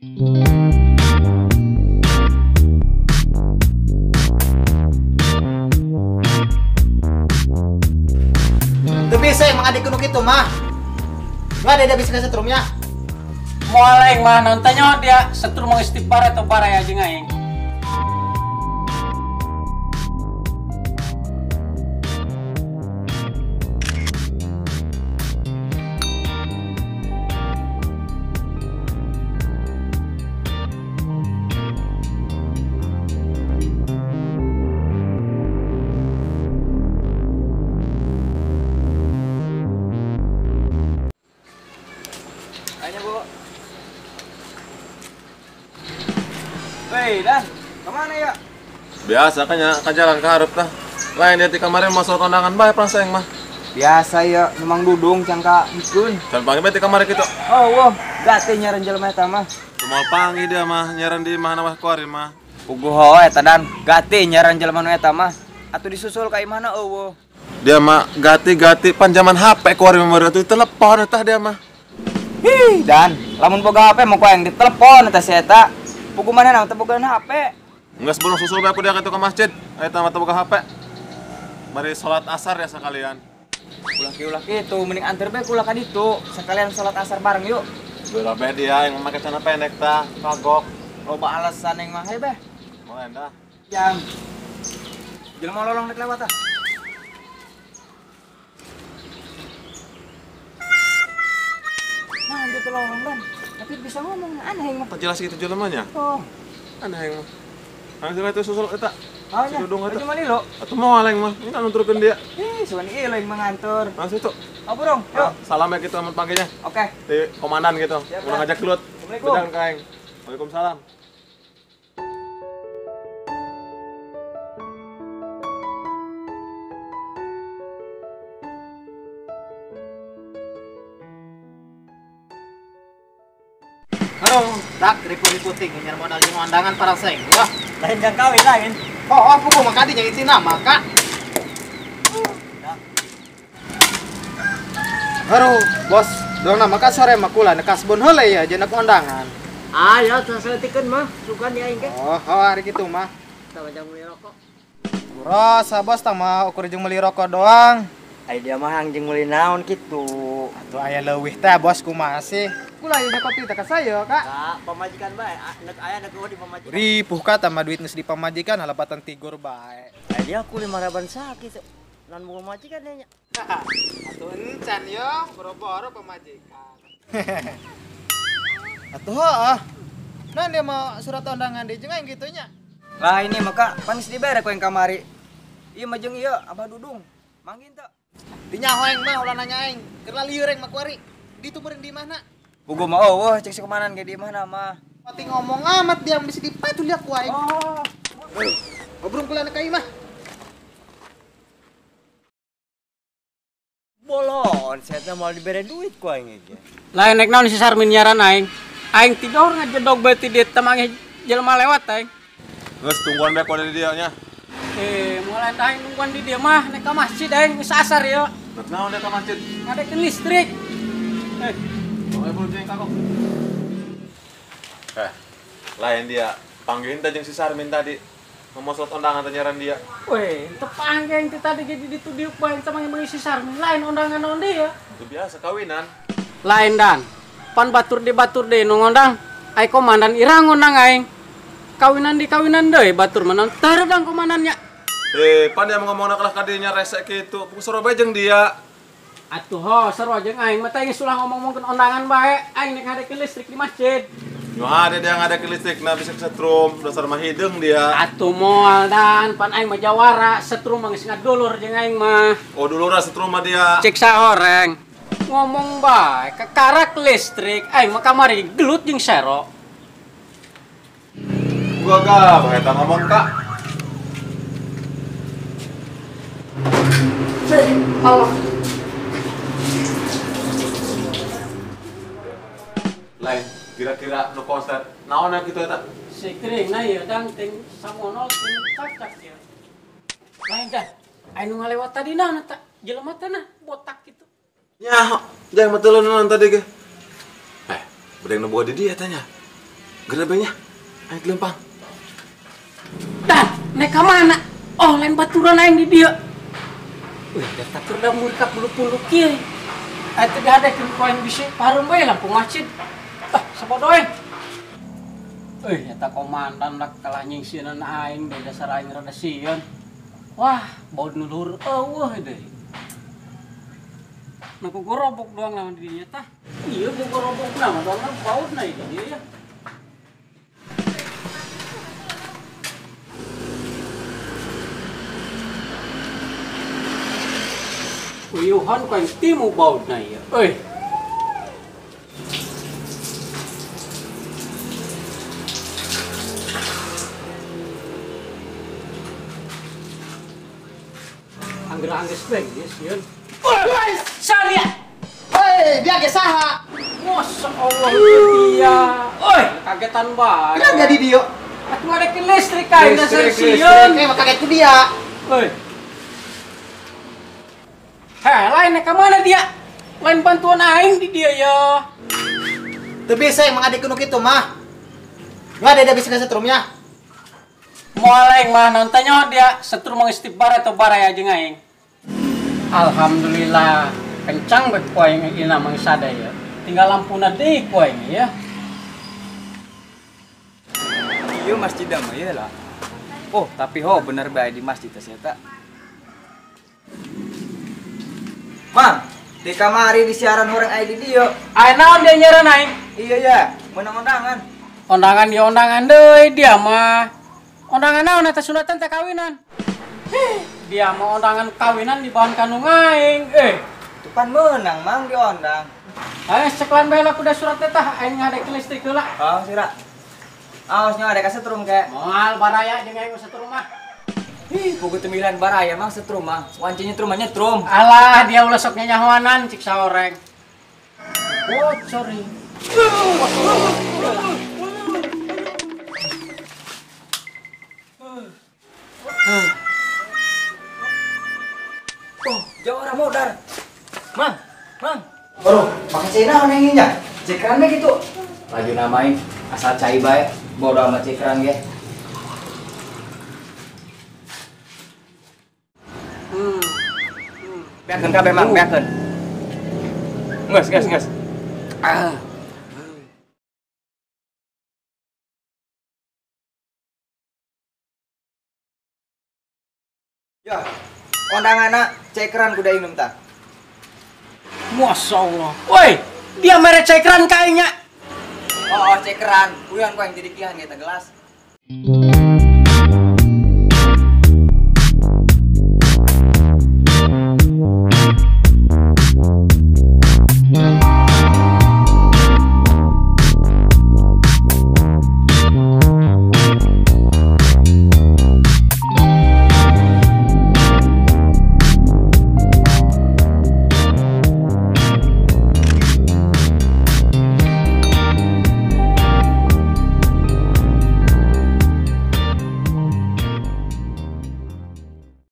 Tuh bisa emang adik kuno gitu mah. Nggak ada bisa setrumnya. Mulai mah nontonnya dia setrum mau istighfar atau parah ya jeung aing. Hei Dan, kemana ya? Biasa kan ya, ke jalan ke hareup tah. Lain dia ti kemarin masuk kondangan bae prangseng mah. Biasa ya, memang dudung cangka ikun. Can panggil bae ti kamari kitu. Oh, wow, gati nyaran jelema eta mah. Moal panggil dia mah nyaran di mana mah kuari mah. Ugu ho eta Dan, gati nyaran jelema nu eta mah. Atuh disusul ka imana eueuh. Dia mah gati-gati panjaman HP kuari mah baru tuh telepon tah dia mah. Hi, Dan, lamun boga HP mau yang ditelepon eta si eta. Pugu mana nang teu boga HP. Enggak sebelum susul bae aku dia ke masjid. Eta mah teu boga HP. Mari salat asar ya sekalian. Ulah kitu, mending anter bae kula ka ditu. Sekalian salat asar bareng yuk. Beulah bae dia yang make celana pendek tah, kagok. Loba alasan yang mah beh. Moal dah. Jang. Jelema lolong rek lewat tah. Nah, dia lolong Dan. Tapi bisa ngomong aneh yang mah. Tak jelas gitu jelemanya. Oh. Aneh yang mah. Anu itu susul eta. Oh, Si Dudung eta. Cuma lilo. Atuh moal yang mah. Ini nuturkeun dia. Ih, suan ieu yang mengantur. Langsung itu. Oh, burung. Yuk. Salam ya gitu amat panggilnya. Oke. Di komandan gitu. Siap, Udah ngajak gelut. Assalamualaikum. Bedang kaeng. Waalaikumsalam. Halo, dak ripu-riputing nyar modal di undangan para seng. Wah, Lain jang kawin lain. oh aku mau makadi yang isi nama kak. Halo, bos. Dong nama kak sore makula nekasbon heula ya jenak undangan. Ah, ya selesaikan mah. Sukan ya ingke. Oh, hari gitu mah. Sama jam beli rokok. Rosa bos tah mah ukur jeung meuli rokok doang. Ai dia mah anjing meuli naon kitu. Atuh aya leuwih teh bos kumaha sih? Kula aya kopi teh ka saya, Kak. Kak, pamajikan bae. Nek aya nek di pamajikan. Ripuh kata mah duit geus dipamajikan halapatan tigur bae. Ai dia aku 5.000 sakit. Nan mau majikan nya. Atuh encan yo, boro-boro pamajikan. Atuh heuh. Nah dia mau surat undangan di jeung aing kitu nya. Lah ini mah Kak, panis dibere ku yang kamari. Ieu mah jeung ieu Abah Dudung. Manggin teu? Dinyaho aing mah ulah nanya aing. Keur lalieur aing mah kuari. Ditu meureun di mana? Bugo mah eueuh cek si komanan ge di mana mah. Pati ngomong amat dia bisa dipatul ya ku aing. Oh. Ngobrol kula ka imah. Bolon, saya mau dibere duit ku aing ge. Lain nek naon si Sarmin nyaran aing. Aing tidur ngajedog bae ti dieu tamange jelema lewat aing. Geus tungguan bae ku di dieu nya. Mulai aing nungguan di dieu mah nek ka masjid aing geus asar ya. Nek naon dia ka masjid? Ngadekeun listrik. Oke, belum jeung kagok. Lain dia. Panggilin teh jeung si Sarmin tadi. Ngomosot undangan teh nyaran dia. Weh, teu panggeng ti tadi jadi ditudiuk bae tamange mengisi Sarmin. Lain undangan naon dia. Itu biasa kawinan. Lain Dan. Pan batur deh nu ngondang. Ai komandan irang ngondang aing. Kawinan deui batur menan tareudang komandannya. Pan dia ngomongna kalah ka dinya resek kitu. Pung soro bae jeung dia. Atuh ho sarua jeung aing mah teh geus ulah ngomong-ngomongkeun undangan bae. Aing nek ngadekeun listrik di masjid. Yo ada dia ngada ke listrik na bisa kesetrum, dasar mah hideung dia. Atuh moal Dan, pan aing mah jawara, setrum mah geus ngadulur jeung aing mah. Oh dulu ra setrum mah dia. Cek sahoreng. Ngomong bae kekarak listrik, aing mah kamari gelut jeung sero. Gua gak, eta ngomong Kak. Allah. Lain, kira-kira nu konser naon kitu eta? Sekring na ieu Dan ting samono ting cacak ya. Lain Dan, aing nu ngalewat tadi naon eta? Jelema teh nah botak kitu. Nya, jangan meteuleun naon tadi ge. Bedeng nu boga di dia tanya. Gerebenya. Ayo gelempang. Dan, naik ke mana? Oh, lain baturan aing di dia. Wih, data kerda murkap bulu-bulu kieu. Atuh dia ada poin bisi parum bae lampu masjid. Sabodoeng. Eta komandan dak kalah nyingsieunan aing dari dasar aing rada sieun. Wah, bau nulur eueuh deui. Nah, gorobok doang lawan dirinya tah. Iya, gorobok nama doang bautna itu dia ya. Uyuhan kau yang timu bautna ya. Angger-angger speng ya sieun. Salia. Hei, dia ge saha? Masya Allah dia. Kagetan bae. Kan jadi dia. Atuh ada ke listrik kain dasar Listrik. sieun. Maka kaget ku dia. Lain ke mana dia? Lain bantuan aing di dia ya. Teu bisa yang mengadik kuno kitu mah. Nggak ada bisa ke setrumnya. Mulai mah nontonnya dia setrum mengistighfar atau barai aja aing. Alhamdulillah kencang bet kuaing ina mangsada ya. Tinggal lampuna deui kuaing ya. Iya masjid mah ieu lah. Oh, tapi bener bae di masjid teh eta. Mang, di kamari di siaran orang aya di dieu. Aya naon dia nyaran aing? Iya ya, menang undangan. Undangan dia undangan deui dia mah. Undangan naon eta sunatan teh kawinan. Dia mau undangan kawinan di bahan kandung aing. Tupan menang mang diundang. Sekalian bae lah kuda surat teh tah aing ngadek listrik heula. Oh, sira. Aosnya ada ka setrum ke. Moal baraya jeung aing setrum mah. Pugu temilan baraya mang setrum mah. Wancinya trumah nyetrum. Alah, dia ulah sok nyanyahoanan cik saoreng. Oh, sorry. Oh, jauh orang modar. Mang. Baru, pakai cina nenginya. Cekran ge gitu. Laju namain asal cai bae. Bodo amat cekran ge. Beakeun kabeh mang, beakeun. Geus. Ya, kondanganna cekran kuda inum tah. Masya Allah. Woi, dia mere cekran kainnya. Oh, cekran. Uyan ku yang jadi kihan eta gelas.